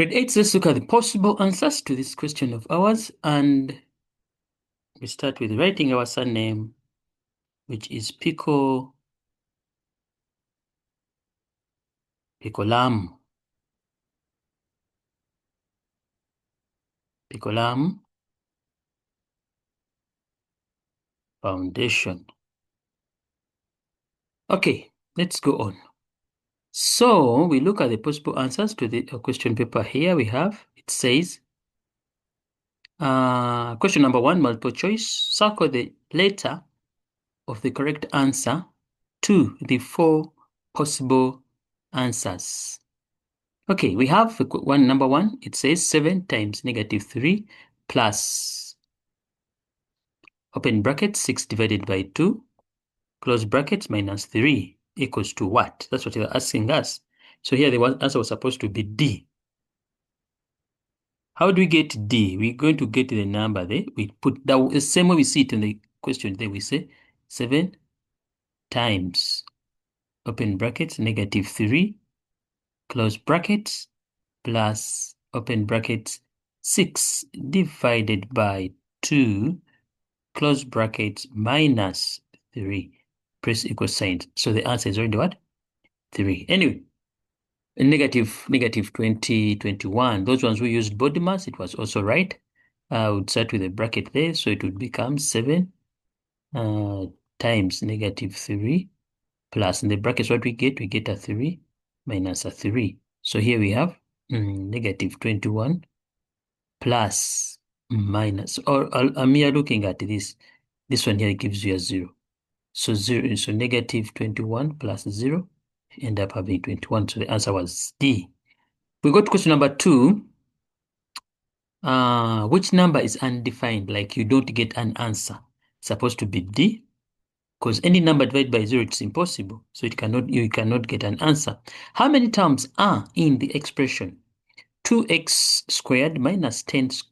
Grade 8, let's look at the possible answers to this question of ours, and we start with writing our surname, which is Picolam. Picolam Foundation. Okay, let's go on. So we look at the possible answers to the question paper here. It says, question number 1, multiple choice. Circle the letter of the correct answer to the 4 possible answers. Okay, we have number 1. It says 7 times negative 3 plus, open bracket, 6 divided by 2, close brackets, minus 3 equals to what? That's what you're asking us. So here the answer was supposed to be D. How do we get D? We're going to get the number there. We put the same way we see it in the question there. We say 7 times, open brackets, negative 3, close brackets, plus, open brackets, 6 divided by 2, close brackets, minus 3. Press equal sign. So the answer is already what? 3. Anyway, negative 20, 21. Those ones who used body mass, it was also right. I would start with a bracket there, so it would become 7 times negative 3 plus, in the brackets what we get? We get a 3 minus a 3. So here we have negative 21 plus minus, or I'm here looking at this. This one here gives you a 0. So negative 21 plus 0, end up having 21. So the answer was D. We go to question number 2. Which number is undefined? Like you don't get an answer. It's supposed to be D, because any number divided by 0, it's impossible. So you cannot get an answer. How many terms are in the expression 2x squared minus 10x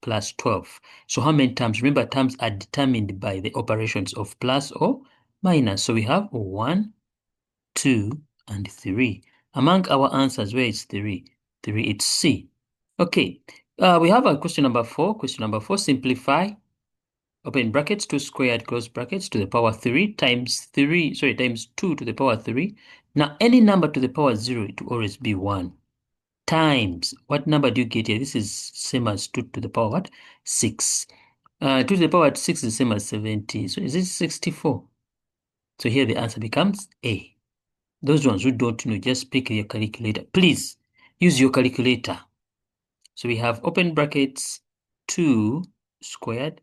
plus 12? So how many terms? Remember, terms are determined by the operations of plus or minus. So we have 1, 2, and 3. Among our answers, where is 3? 3, it's C. Okay, we have a question number 4. Question number 4, simplify, open brackets, 2 squared, close brackets, to the power 3 times 2 to the power 3. Now, any number to the power 0, it will always be 1. Times, what number do you get here? This is same as 2 to the power what? 6. 2 to the power 6 is the same as 70. So is this 64? So here the answer becomes A. Those ones who don't know, just pick your calculator. Please use your calculator. So we have open brackets 2 squared,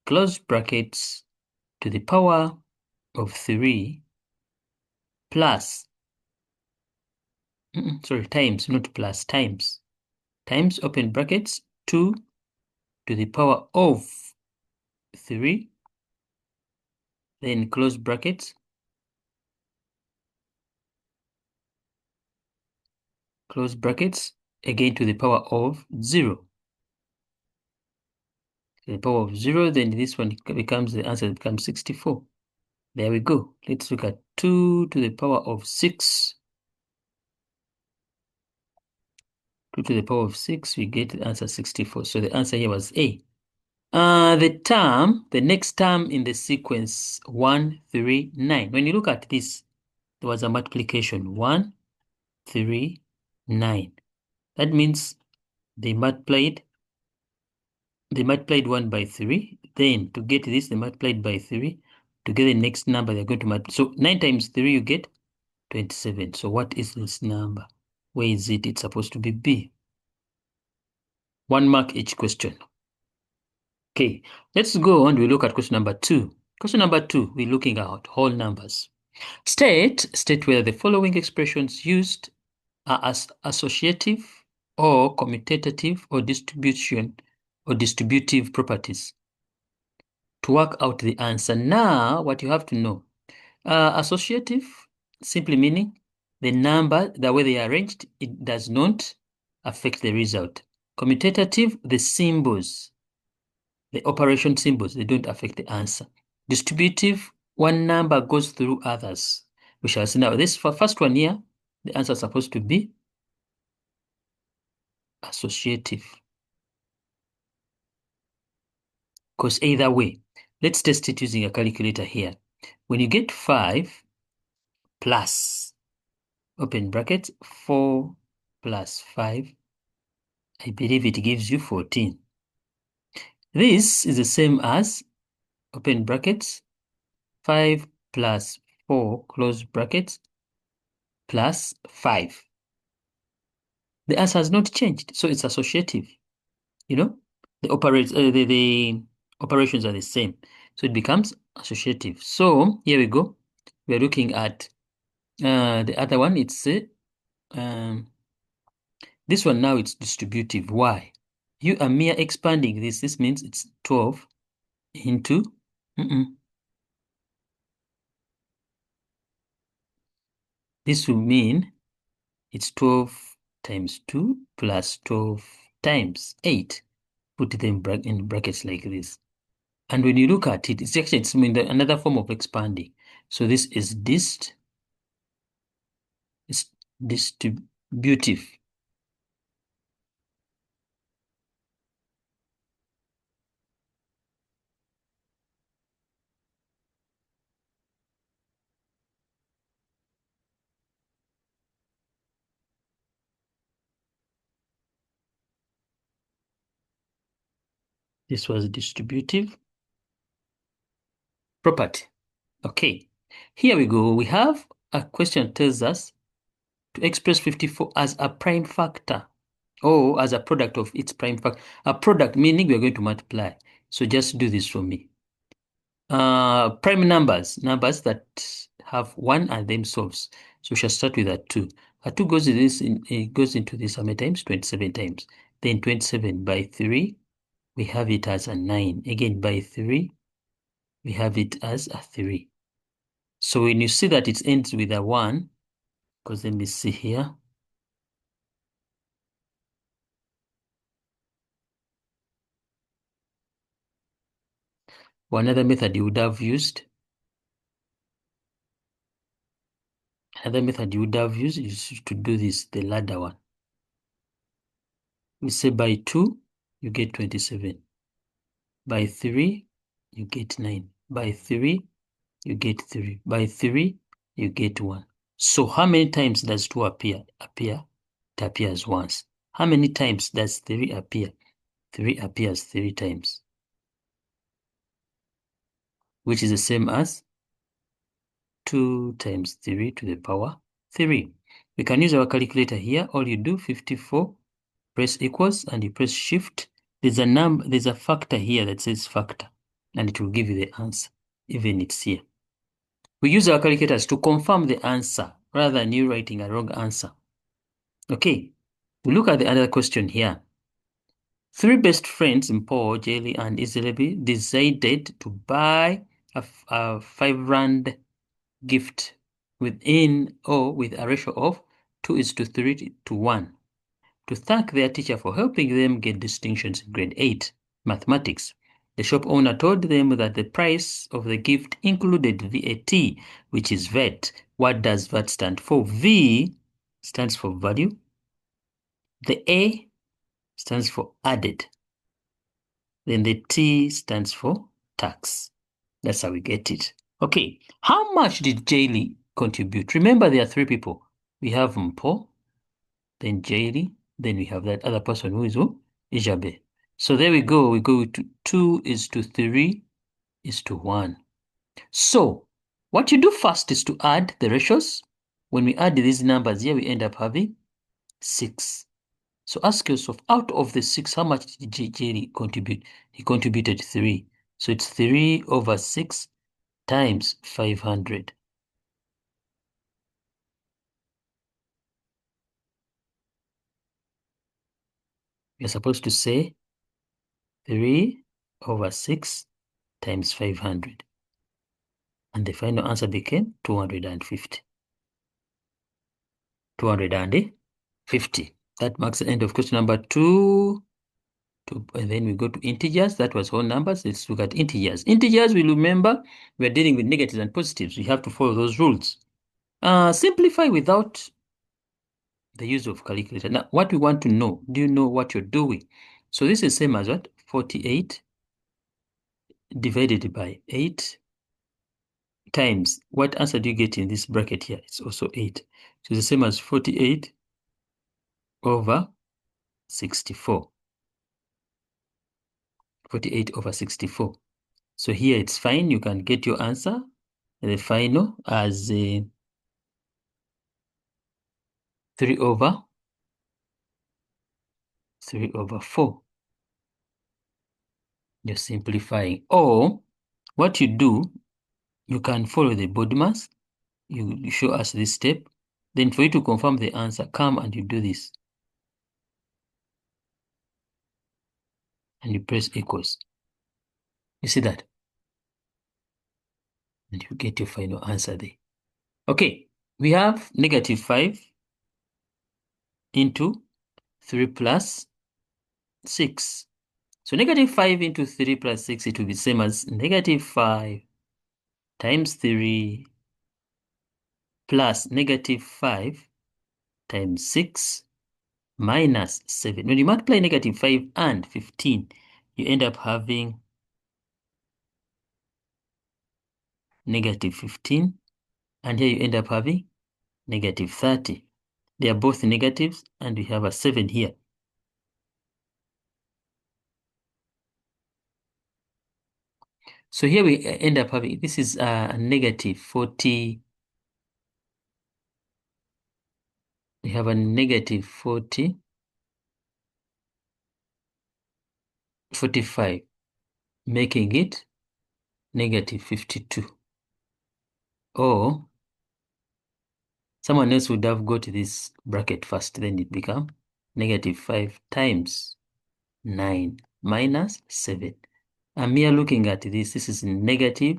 close brackets, to the power of 3 plus, times, not plus, times open brackets 2 to the power of 3, then close brackets, close brackets, again to the power of 0. To the power of 0, then this one becomes, the answer becomes 64. There we go. Let's look at 2 to the power of 6. 2 to the power of 6, we get the answer 64. So the answer here was A. The next term in the sequence 1, 3, 9. When you look at this, there was a multiplication 1, 3, 9. That means they multiplied 1 by 3. Then to get this, they multiplied by 3. To get the next number, they're going to multiply. So 9 times 3, you get 27. So what is this number? Where is it? It's supposed to be B. 1 mark each question. Okay, let's go on. We look at question number 2. Question number 2, we're looking at whole numbers. State whether the following expressions used are as associative or commutative or distributive properties. To work out the answer, now what you have to know, associative, simply meaning the number, the way they are arranged, it does not affect the result. Commutative, the symbols, the operation symbols, they don't affect the answer. Distributive, one number goes through others. We shall see now. This first one here, the answer is supposed to be associative. Because either way, let's test it using a calculator here. When you get 5 plus, open bracket, 4 plus 5, I believe it gives you 14. This is the same as, open brackets, 5 plus 4, close brackets, plus 5. The answer has not changed, so it's associative. You know, the operations are the same, so it becomes associative. So here we go. We're looking at the other one. It's this one now. It's distributive. Why? You are mere expanding this. This means it's 12 into. This will mean it's 12 times 2 plus 12 times 8. Put them in brackets like this. And when you look at it, it's actually another form of expanding. So this is distributive. This was distributive property. Okay, here we go. We have a question that tells us to express 54 as a prime factor or as a product of its prime factor. A product meaning we are going to multiply. So just do this for me. Prime numbers that have 1 and themselves. So we shall start with a 2. A 2 goes into this, it goes into this how many times? 27 times. Then 27 by 3, we have it as a 9. Again, by 3, we have it as a 3. So when you see that it ends with a 1, because let me see here. Another method you would have used, is to do this, the ladder one. We say by 2, you get 27. By 3, you get 9. By 3, you get 3. By 3, you get 1. So how many times does 2 appear? It appears once. How many times does 3 appear? 3 appears 3 times. Which is the same as 2 times 3 to the power 3. We can use our calculator here. All you do, 54, press equals, and you press shift. There's a factor here that says factor, and it will give you the answer, even it's here. We use our calculators to confirm the answer rather than you writing a wrong answer. Okay, we look at the other question here. 3 best friends, Paul, Jelly, and Iselebi, decided to buy a 5 rand gift with a ratio of 2:3:1 to thank their teacher for helping them get distinctions in grade 8 mathematics. The shop owner told them that the price of the gift included VAT, which is VAT. What does VAT stand for? V stands for value. The A stands for added. Then the T stands for tax. That's how we get it. Okay, how much did Jaylee contribute? Remember, there are 3 people. We have Mpo, then Jaylee, then we have that other person who is who? Ijabe. So there we go. We go to 2:3:1. So what you do first is to add the ratios. When we add these numbers here, we end up having 6. So ask yourself, out of the 6, how much did Jerry contribute? He contributed 3. So it's 3/6 times 500. You're supposed to say 3/6 times 500. And the final answer became 250. 250. That marks the end of question number 2. And then we go to integers. That was whole numbers. Let's look at integers. Integers, we'll remember, we're dealing with negatives and positives. We have to follow those rules. Simplify without the use of calculator. Now, what we want to know, do you know what you're doing? So this is same as what? 48 divided by 8 times, what answer do you get in this bracket here? It's also 8. So it's the same as 48 over 64. 48 over 64. So here it's fine. You can get your answer, the final, as 3 over 4. You're simplifying. Or what you do, you can follow the board mass. You show us this step. Then for you to confirm the answer, come and you do this. And you press equals. You see that? And you get your final answer there. Okay, we have negative 5 into 3 plus 6. So negative 5 into 3 plus 6, it will be same as negative 5 times 3 plus negative 5 times 6 minus 7. When you multiply negative 5 and 15, you end up having negative 15, and here you end up having negative 30. They are both negatives, and we have a 7 here. So here we end up having, this is a negative 40. We have a negative 40, 45, making it negative 52. Or someone else would have got this bracket first, then it become negative 5 times 9 minus 7. I'm here looking at this. This is negative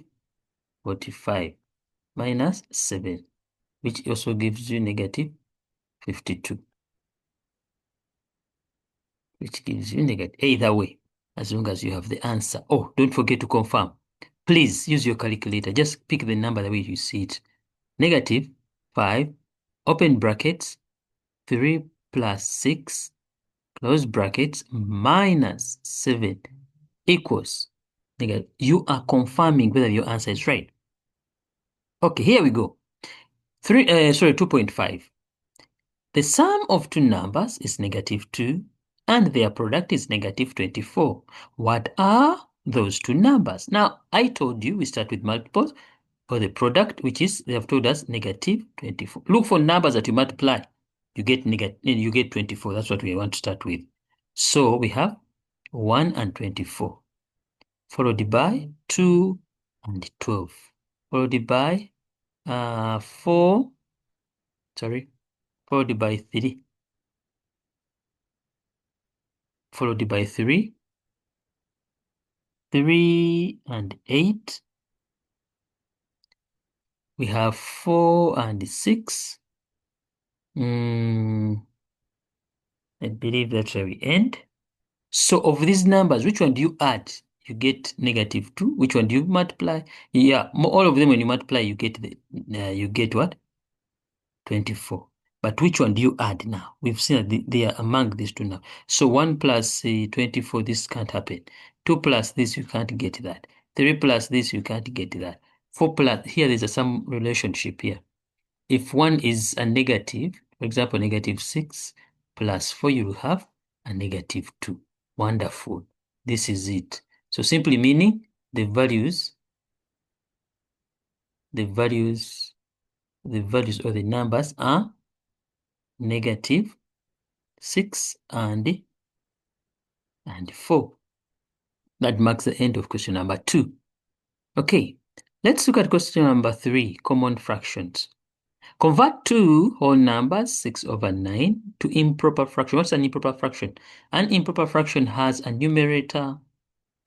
45 minus 7, which also gives you negative 52, which gives you negative. Either way, as long as you have the answer. Oh, don't forget to confirm. Please use your calculator. Just pick the number the way you see it. Negative 5, open brackets, 3 plus 6, close brackets, minus 7 equals negative. You are confirming whether your answer is right. Okay, here we go. 2.5. The sum of two numbers is negative 2 and their product is negative 24. What are those two numbers? Now, I told you we start with multiples for the product, which is, they have told us negative 24. Look for numbers that you multiply. You get 24. That's what we want to start with. So we have 1 and 24, followed by 2 and 12, followed by 4, followed by 3, followed by 3, 3 and 8. We have 4 and 6. I believe that's where we end. So of these numbers, which one do you add? You get negative 2. Which one do you multiply? Yeah, all of them when you multiply, you get you get what? 24. But which one do you add now? We've seen that they are among these two now. So 1 plus 24, this can't happen. 2 plus this, you can't get that. 3 plus this, you can't get that. 4 plus, here there's some relationship here. If 1 is a negative, for example, negative 6 plus 4, you will have a negative 2. Wonderful. This is it. So simply meaning the values or the numbers are negative 6 and 4. That marks the end of question number 2. Okay, let's look at question number 3, common fractions. Convert two whole numbers, 6 over 9, to improper fraction. What's an improper fraction? An improper fraction has a numerator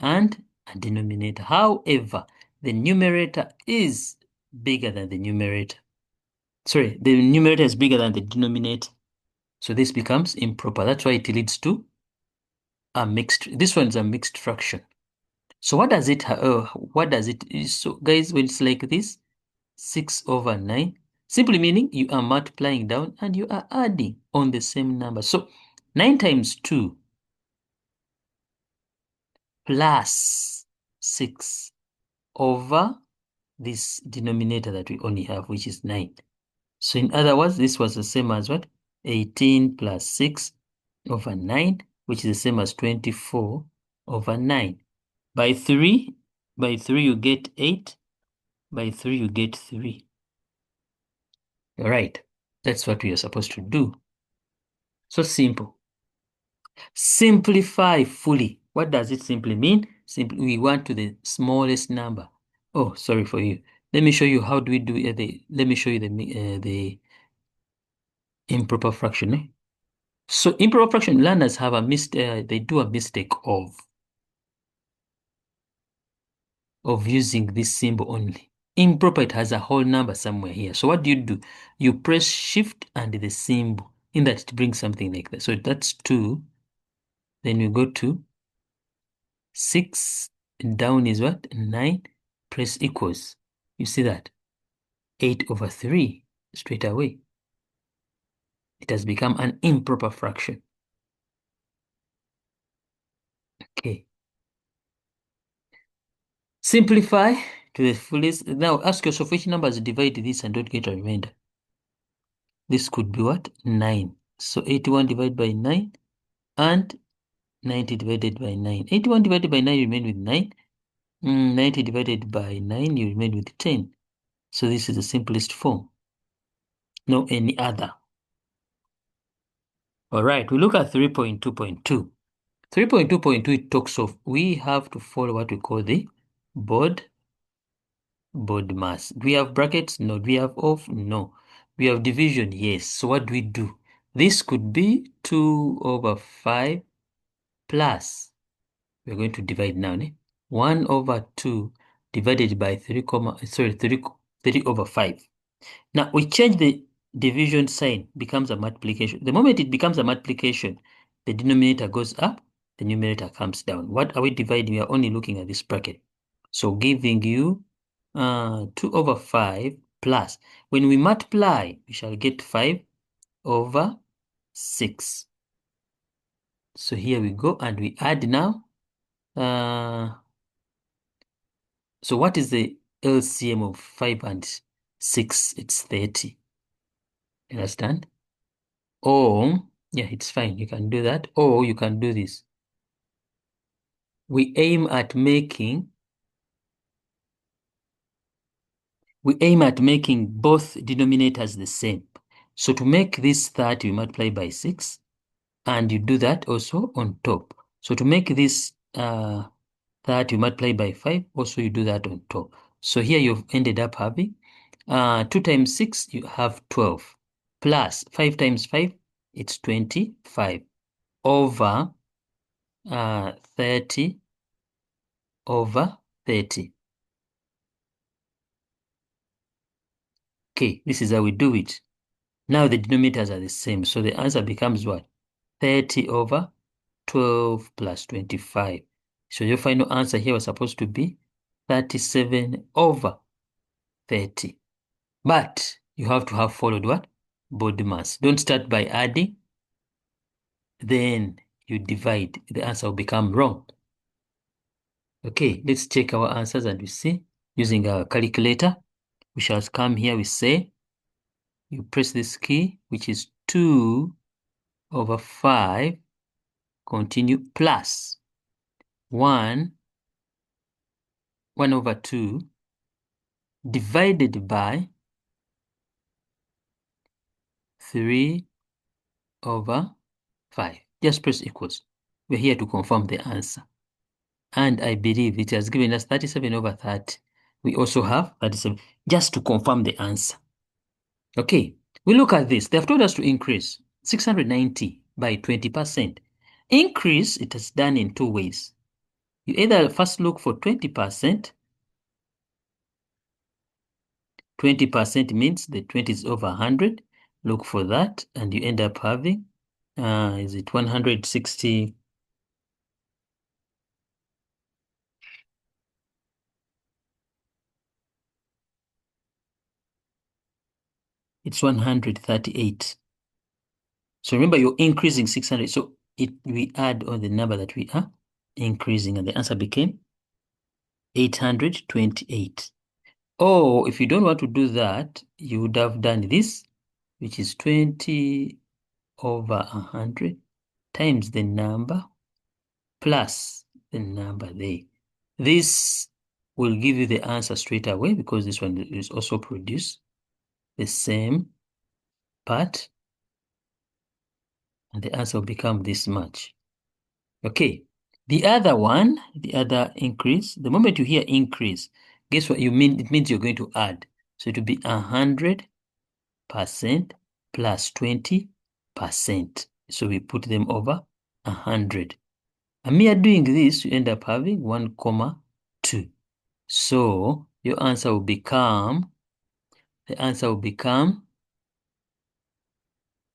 and a denominator. However, the numerator is bigger than the numerator. Sorry, the numerator is bigger than the denominator. So this becomes improper. That's why it leads to a mixed. This one is a mixed fraction. So what does it? So guys, when it's like this, 6 over 9. Simply meaning you are multiplying down and you are adding on the same number. So 9 times 2 plus 6 over this denominator that we only have, which is 9. So in other words, this was the same as what? 18 plus 6 over 9, which is the same as 24 over 9. By 3 you get 8. By 3 you get 3. All right. That's what we are supposed to do. So simple. Simplify fully. What does it simply mean? Simply, we want to the smallest number. Oh, sorry for you. Let me show you how do we do let me show you the improper fraction. So improper fraction learners have a mistake. They do a mistake of using this symbol only. Improper, it has a whole number somewhere here. So what do? You press shift and the symbol. In that it brings something like that. So that's 2. Then you go to 6. Down is what? 9. Press equals. You see that? 8 over 3 straight away. It has become an improper fraction. Okay. Simplify to the fullest. Now ask yourself which numbers divide this and don't get a remainder. This could be what? 9. So 81 divided by 9 and 90 divided by 9. 81 divided by 9, you remain with 9. 90 divided by 9, you remain with 10. So this is the simplest form. No any other. All right, we look at 3.2.2. 3.2.2, it talks of we have to follow what we call the board mass. Do we have brackets? No. Do we have off? No. We have division? Yes. So what do we do? This could be 2 over 5 plus, we're going to divide now, 1 over 2 divided by 3 over 5. Now we change the division sign, becomes a multiplication. The moment it becomes a multiplication, the denominator goes up, the numerator comes down. What are we dividing? We are only looking at this bracket. So giving you 2 over 5 plus. When we multiply, we shall get 5 over 6. So here we go and we add now. So what is the LCM of 5 and 6? It's 30. Understand? Or, yeah, it's fine. You can do that. Or you can do this. We aim at making both denominators the same. So to make this 30, we multiply by 6. And you do that also on top. So to make this 30, you multiply by 5. Also, you do that on top. So here you've ended up having 2 times 6, you have 12. Plus 5 times 5, it's 25. Over 30 over 30. Okay, this is how we do it. Now the denominators are the same. So the answer becomes what? 30 over 12 plus 25. So your final answer here was supposed to be 37 over 30. But you have to have followed what? Body mass. Don't start by adding, then you divide. The answer will become wrong. Okay, let's check our answers and we see. Using our calculator, we shall come here, we say, you press this key, which is 2 over 5, continue, plus 1 over 2, divided by 3 over 5. Just press equals. We're here to confirm the answer. And I believe it has given us 37 over 30. We also have 37, just to confirm the answer. Okay, we look at this. They have told us to increase 690 by 20%. Increase, it is done in 2 ways. You either first look for 20%. 20% means the 20 is over 100. Look for that, and you end up having, is it 160? It's 138. So remember, you're increasing 600. So we add on the number that we are increasing, and the answer became 828. Or if you don't want to do that, you would have done this, which is 20 over 100 times the number plus the number there. This will give you the answer straight away because this one is also produce the same part, and the answer will become this much. Okay, the other one, the other increase, the moment you hear increase, guess what you mean? It means you're going to add. So it will be 100% plus 20%. So we put them over 100. And we are doing this, you end up having 1,2. So your answer will become, the answer will become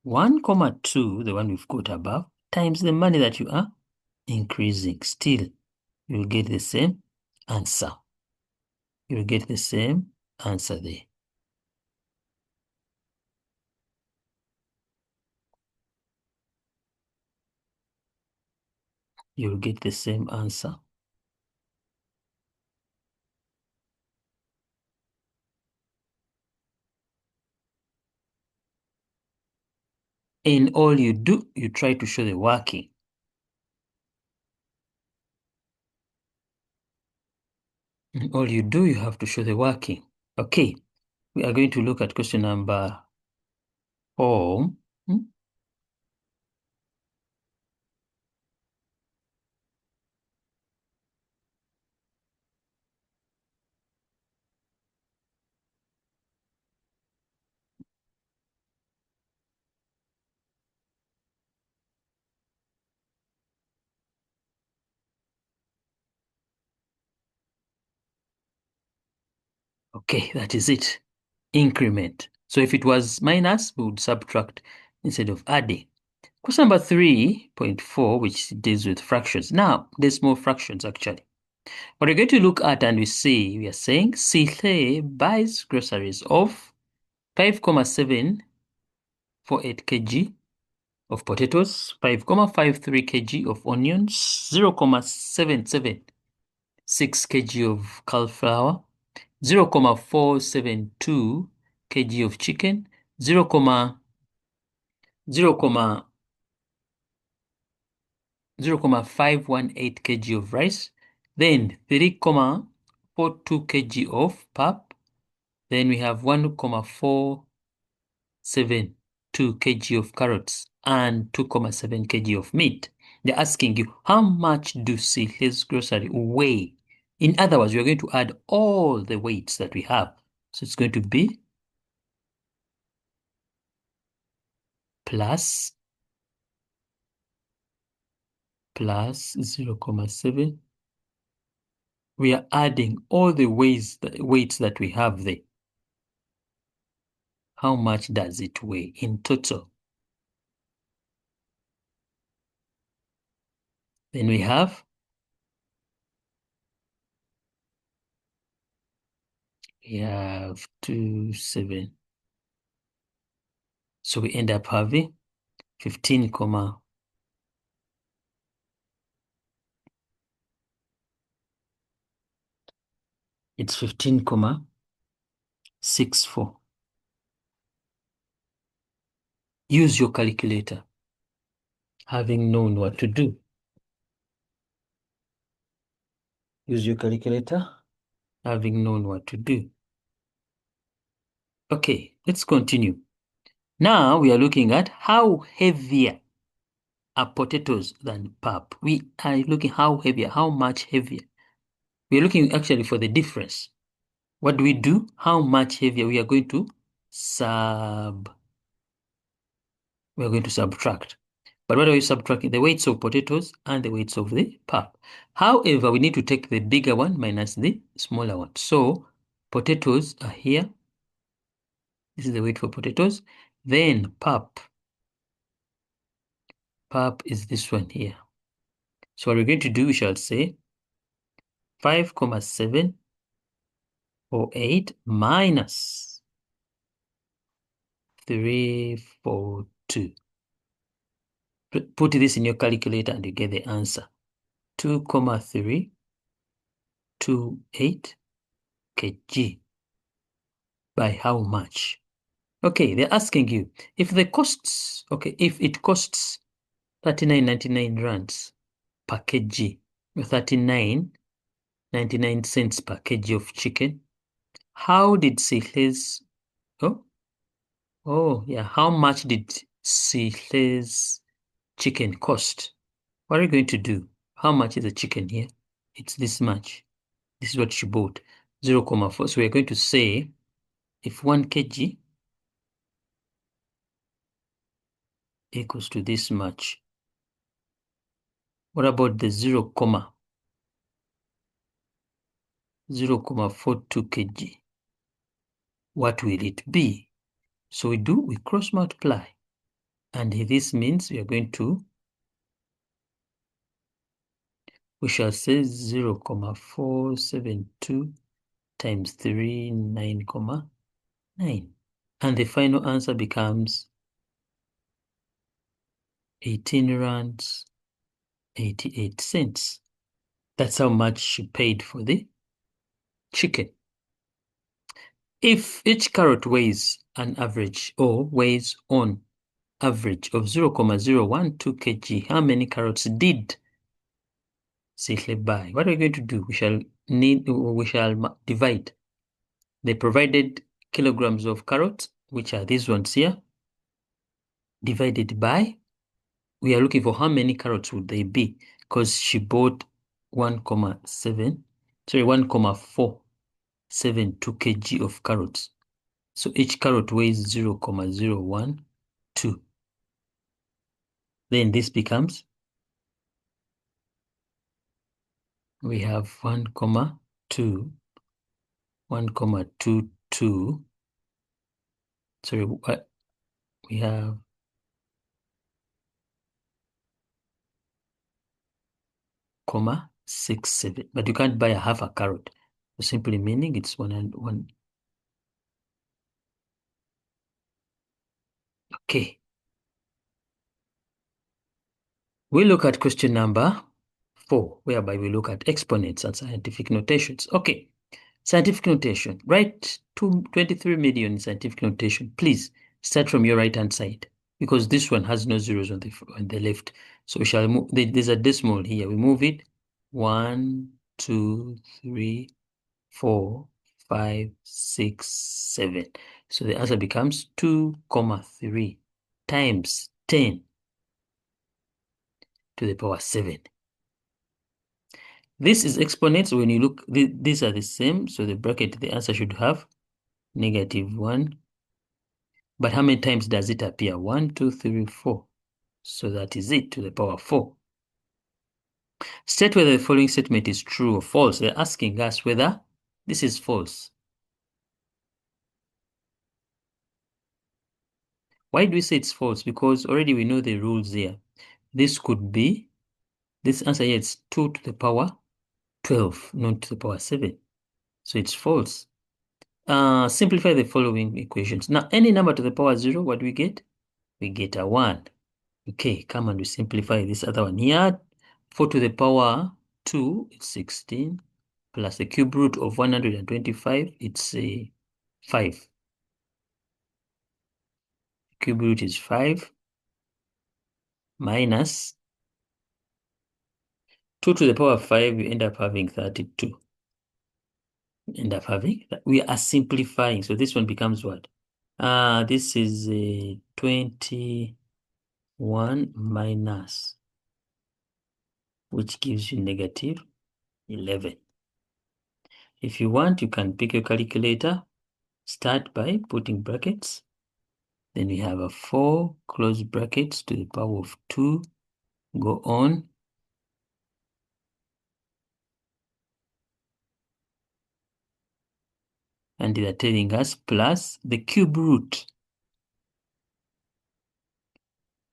1,2, the one we've got above, times the money that you are increasing. Still, you'll get the same answer. You'll get the same answer there. You'll get the same answer. And all you do, you try to show the working. And all you do, you have to show the working. Okay, we are going to look at question number 4. Okay, that is it. Increment. So if it was minus, we would subtract instead of adding. Question number 3.4, which deals with fractions. Now, there's more fractions actually. What we're going to look at, and we are saying Sile buys groceries of 5,748 kg of potatoes, 5,53 kg of onions, 0,776 kg of cauliflower, 0,472 kg of chicken, 0,518 kg of rice, then 3,42 kg of pap, then we have 1,472 kg of carrots and 2,7 kg of meat. They're asking you, how much do Sile's grocery weigh? In other words, we're going to add all the weights that we have. So it's going to be plus 0,7. We are adding all the weights that we have there. How much does it weigh in total? Then we have 2,7. So we end up having 15, it's 15,64. Use your calculator, having known what to do. Use your calculator, having known what to do. Okay, let's continue. Now we are looking at how heavier are potatoes than pap. We are looking how heavier, how much heavier. We are looking actually for the difference. What do we do? How much heavier? We are going to subtract. But what are we subtracting? The weights of potatoes and the weights of the pap. However, we need to take the bigger one minus the smaller one. So potatoes are here. This is the weight for potatoes. Then pap is this one here. So what we're going to do, we shall say 5,748 minus 342. Put this in your calculator and you get the answer. 2,328 kg. By how much? Okay, they're asking you if it costs 39.99 rands per kg, 39.99 cents per kg of chicken. How did Sihle's how much did Sihle's chicken cost? What are you going to do? How much is the chicken here? It's this much. This is what she bought, 0.4. So we're going to say if 1 kg equals to this much, what about the 0.0.42 kg? What will it be? So we cross multiply. And this means we shall say 0.472 times 3, 9.9. And the final answer becomes 18 rands 88 cents. That's how much she paid for the chicken. If each carrot weighs on average of 0.012 kg, how many carrots did Sihle buy? What are we going to do? We shall divide the provided kilograms of carrots, which are these ones here, divided by, we are looking for how many carrots would they be, because she bought 1.472 kg of carrots. So each carrot weighs 0.012. Then this becomes, we have 1.2, 1.22. Sorry, we have 0.67, but you can't buy a half a carrot. So simply meaning it's 1 and 1. Okay. We look at question number 4, whereby we look at exponents and scientific notations. Okay. Scientific notation. Write 23 million in scientific notation. Please start from your right-hand side, because this one has no zeros on the left. So we shall move. There's a decimal here. We move it. 1, 2, 3, 4, 5, 6, 7. So the answer becomes 2,3 times 10 to the power 7. This is exponents. When you look, these are the same. So the bracket, the answer should have -1. But how many times does it appear? 1, 2, 3, 4. So that is it to the power 4. State whether the following statement is true or false. They're asking us whether this is false. Why do we say it's false? Because already we know the rules here. This answer here is 2 to the power 12, not to the power 7. So it's false. Simplify the following equations. Now, any number to the power 0, what do we get? We get a 1. Okay, come and we simplify this other one here. 4 to the power 2, it's 16, plus the cube root of 125, it's 5. Cube root is 5, minus 2 to the power 5, you end up having 32. We are simplifying, so this one becomes what? This is 21 minus, which gives you -11. If you want, you can pick your calculator, start by putting brackets. Then we have a 4, close brackets, to the power of 2, go on. And they are telling us plus the cube root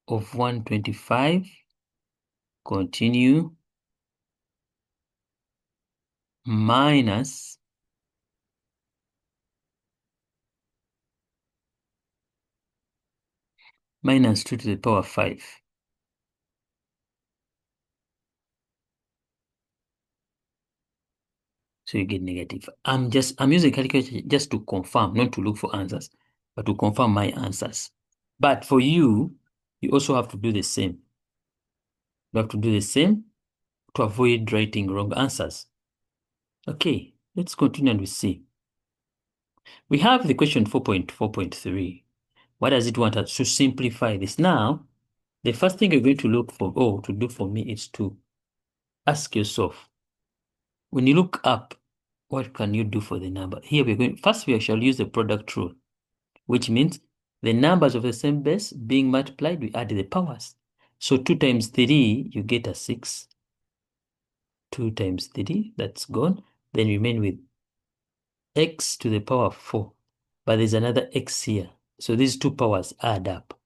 of 125, continue, minus minus 2 to the power 5. So you get negative. I'm using calculator just to confirm, not to look for answers, but to confirm my answers. But for you, you also have to do the same. You have to do the same to avoid writing wrong answers. Okay, let's continue and we see. We have the question 4.4.3. What does it want us to simplify this? Now, the first thing you're going to look for, or to do for me, is to ask yourself, when you look up, what can you do for the number? Here we're going, first we shall use the product rule, which means the numbers of the same base being multiplied, we add the powers. So 2 times 3, you get a 6. 2 times 3, that's gone. Then remain with x to the power 4. But there's another x here. So these two powers add up.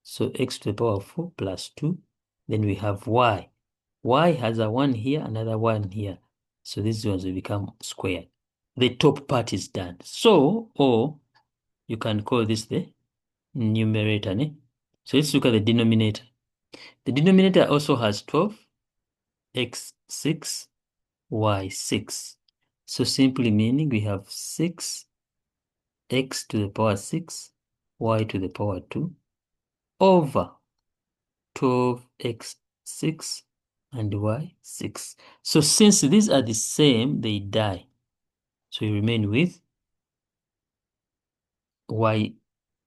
So x to the power 4 plus 2. Then we have y. Y has a 1 here, another 1 here. So these ones will become squared. The top part is done. So, or you can call this the numerator. So let's look at the denominator. The denominator also has 12, x 6, y 6. So simply meaning we have 6, x to the power 6, y to the power 2, over 12x 6 and y 6. So since these are the same, they die. So you remain with y,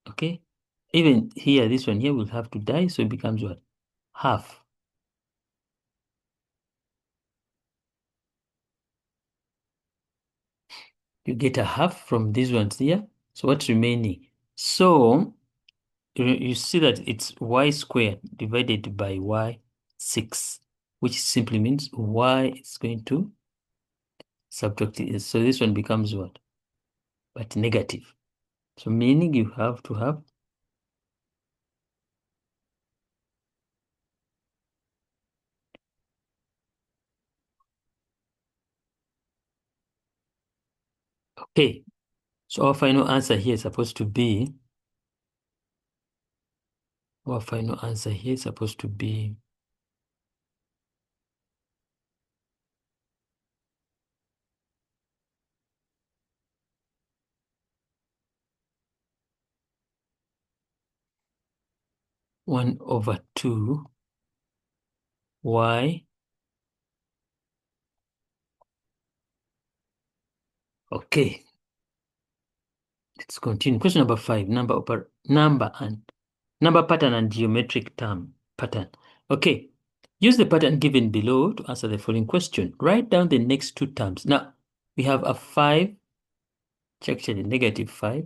okay? Even here, this one here will have to die, so it becomes what? Half. You get a half from these ones here. So what's remaining? So you see that it's y squared divided by y 6, which simply means y is going to subtract it. So this one becomes what? But negative. So meaning you have to have okay. So our final answer here is supposed to be 1 over 2 y. Okay. Let's continue. Question number 5. Number pattern and geometric term pattern. Okay. Use the pattern given below to answer the following question. Write down the next two terms. Now, we have a 5, actually negative 5,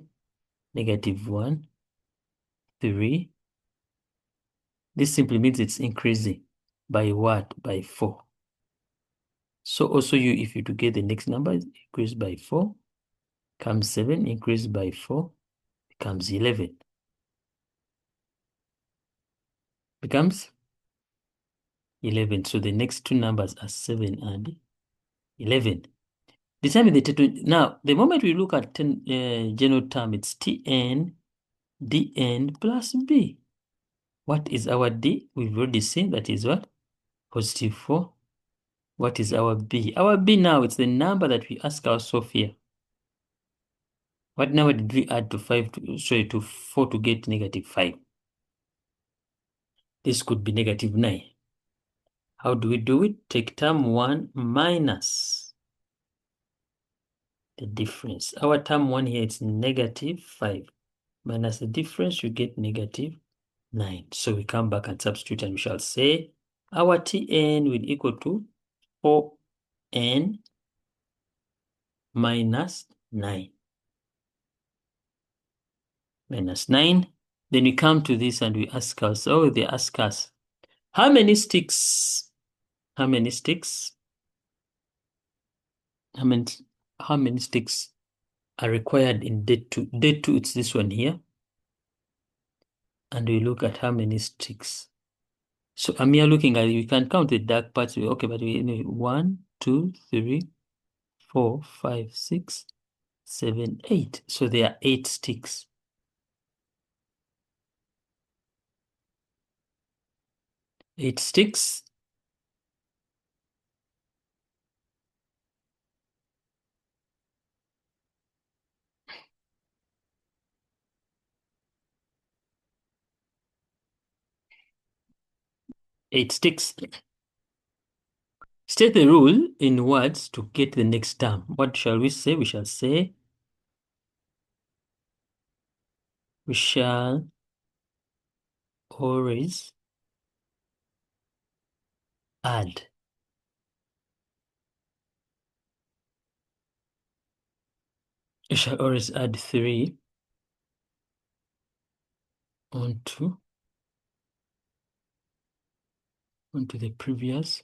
negative 1, 3. This simply means it's increasing by what? By 4. So also if you to get the next number, increase by 4, comes 7, increase by 4, becomes 11. Becomes 11. So the next two numbers are 7 and 11. Determine the total. Now, the moment we look at general term, it's Tn dn plus b. What is our d? We've already seen that is what? Positive 4. What is our b? Our b now, it's the number that we ask ourselves here. What number did we add to 4 to get negative 5? This could be negative 9. How do we do it? Take term 1 minus the difference. Our term 1 here is negative 5. Minus the difference, you get negative 9. So we come back and substitute, and we shall say our Tn will equal to 4n minus 9. Minus 9. Then we come to this and we ask us, they ask us, how many sticks are required in day 2? Day 2, it's this one here. And we look at how many sticks. So I'm here looking at, you can count the dark parts. Okay, but we know 1, 2, 3, 4, 5, 6, 7, 8. So there are 8 sticks. 8 sticks. Eight sticks. State the rule in words to get the next term. What shall we say? We shall say, we shall always add. We shall always add 3 onto the previous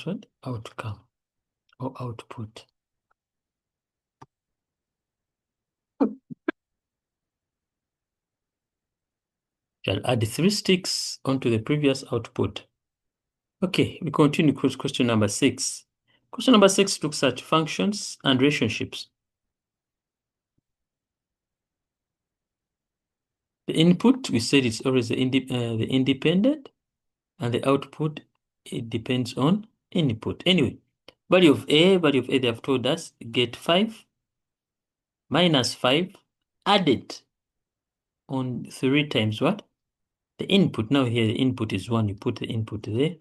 what? Outcome or output. Shall add 3 sticks onto the previous output. Okay, we continue with question number 6. Question number 6 looks at functions and relationships. The input, we said it's always the independent, and the output, it depends on input. Anyway, value of A, they have told us, get 5 minus 5 added on 3 times what? The input. Now here the input is 1. You put the input there.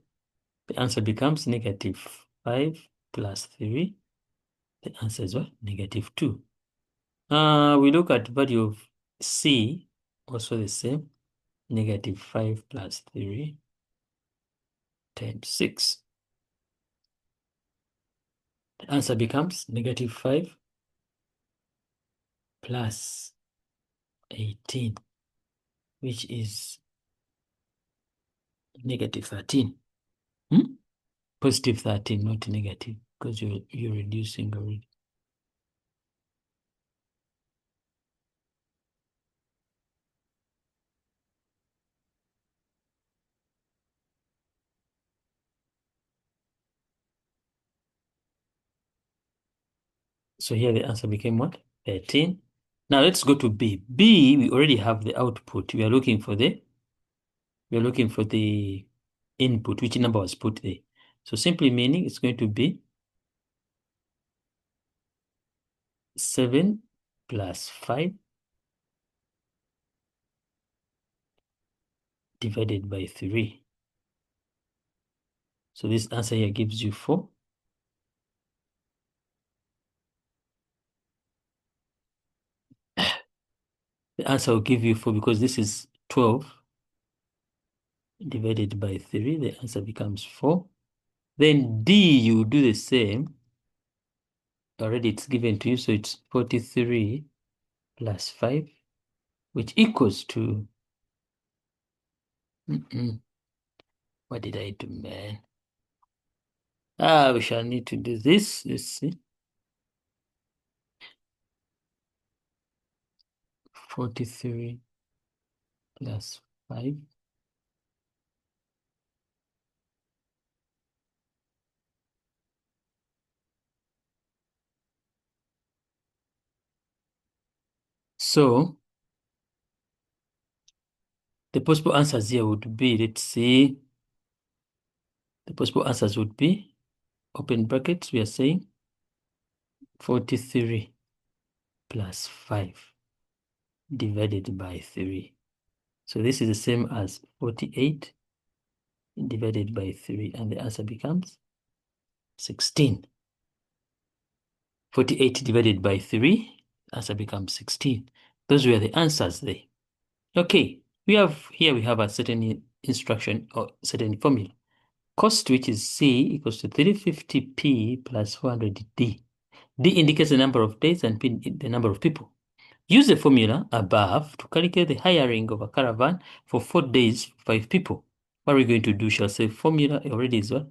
The answer becomes negative 5 plus 3. The answer is what? Negative 2. We look at value of C, also the same. Negative 5 plus 3 times 6. The answer becomes negative 5 plus 18, which is negative 13. Positive 13, not negative, because you're reducing already. So here the answer became what? 13. Now let's go to B. B, we already have the output. We are looking for the input, which number was put there. So simply meaning it's going to be 7 plus 5 divided by 3. So this answer here gives you 4. The answer will give you 4 because this is 12 divided by 3. The answer becomes 4. Then D, you do the same. Already it's given to you, so it's 43 plus 5, which equals to... What did I do, man? We shall need to do this. Let's see. 43 plus 5. So the possible answers here would be, let's see. The possible answers would be, open brackets, we are saying 43 plus 5 divided by 3. So this is the same as 48 divided by 3, and the answer becomes 16. 48 divided by 3, answer becomes 16. Those were the answers there. Okay, we have a certain instruction or certain formula. Cost, which is C, equals to 350P plus 400D. D indicates the number of days and P the number of people. Use the formula above to calculate the hiring of a caravan for 4 days, 5 people. What are we going to do? Shall say formula already is what?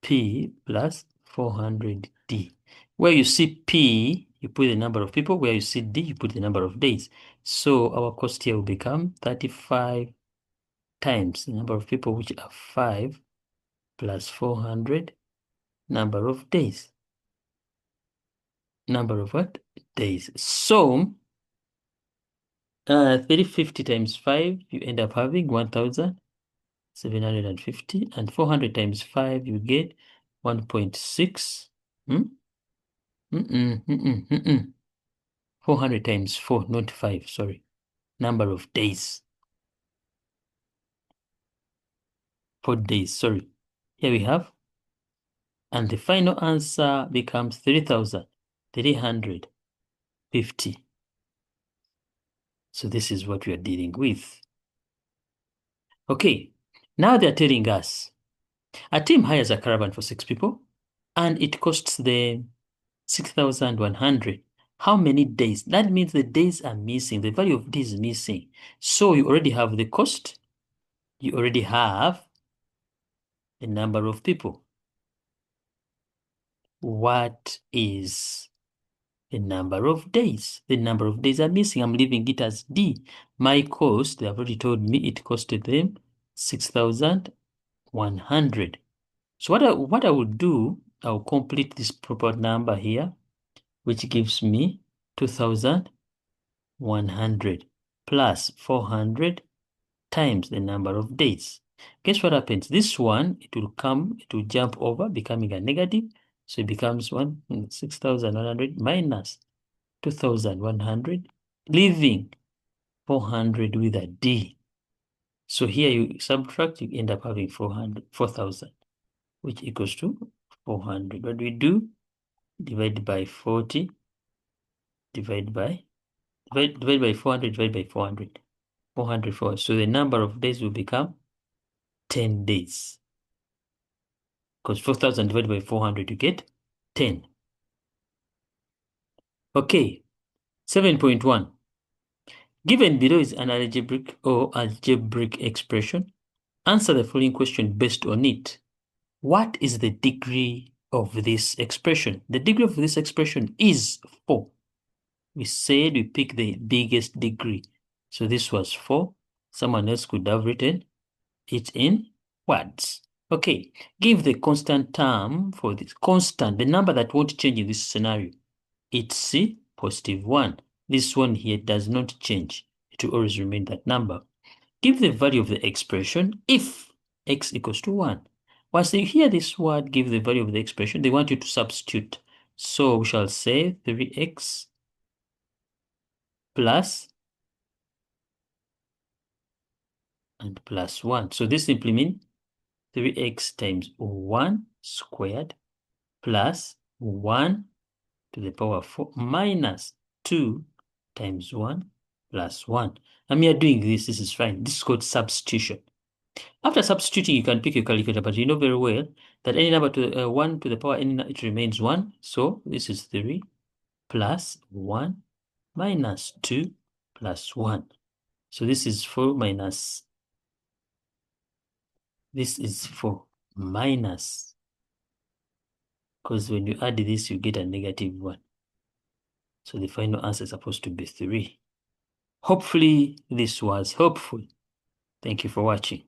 P plus 400D. Where you see P, you put the number of people. Where you see D, you put the number of days. So our cost here will become 35 times the number of people, which are 5, plus 400, number of days. Number of what? Days. So 350 times 5, you end up having 1,750. And 400 times 5, you get 1.6. 400 times 4, not 5, sorry. Number of days. 4 days, sorry. Here we have. And the final answer becomes 3,350. So this is what we are dealing with. Okay, now they're telling us a team hires a caravan for 6 people and it costs them 6,100. How many days? That means the days are missing. The value of days is missing. So you already have the cost. You already have the number of people. What is the number of days? The number of days are missing. I'm leaving it as D. My cost, they have already told me it costed them 6,100. So what I will do, I'll complete this proper number here, which gives me 2,100 plus 400 times the number of days. Guess what happens? This one, it will jump over, becoming a negative. So it becomes 6,100 minus 2,100, leaving 400 with a D. So here you subtract, you end up having 4,000, which equals to 400. What do we do? Divide by 40, divide by 400, divide by 400. 400. So the number of days will become 10 days. Because 4,000 divided by 400, you get 10. Okay, 7.1. Given below is an algebraic or algebraic expression, answer the following question based on it. What is the degree of this expression? The degree of this expression is 4. We said we pick the biggest degree. So this was 4. Someone else could have written it in words. Okay, give the constant term for this. Constant, the number that won't change in this scenario. It's C, positive 1. This one here does not change. It will always remain that number. Give the value of the expression if x equals to 1. Once they hear this word, give the value of the expression, they want you to substitute. So we shall say 3x plus and plus 1. So this simply means 3x times 1 squared plus 1 to the power 4 minus 2 times 1 plus 1. And we are doing this is fine. This is called substitution. After substituting, you can pick your calculator, but you know very well that any number to 1 to the power n, it remains 1. So this is 3 plus 1 minus 2 plus 1. So this is 4 minus, this is 4 minus, because when you add this, you get a negative 1. So the final answer is supposed to be 3. Hopefully this was helpful. Thank you for watching.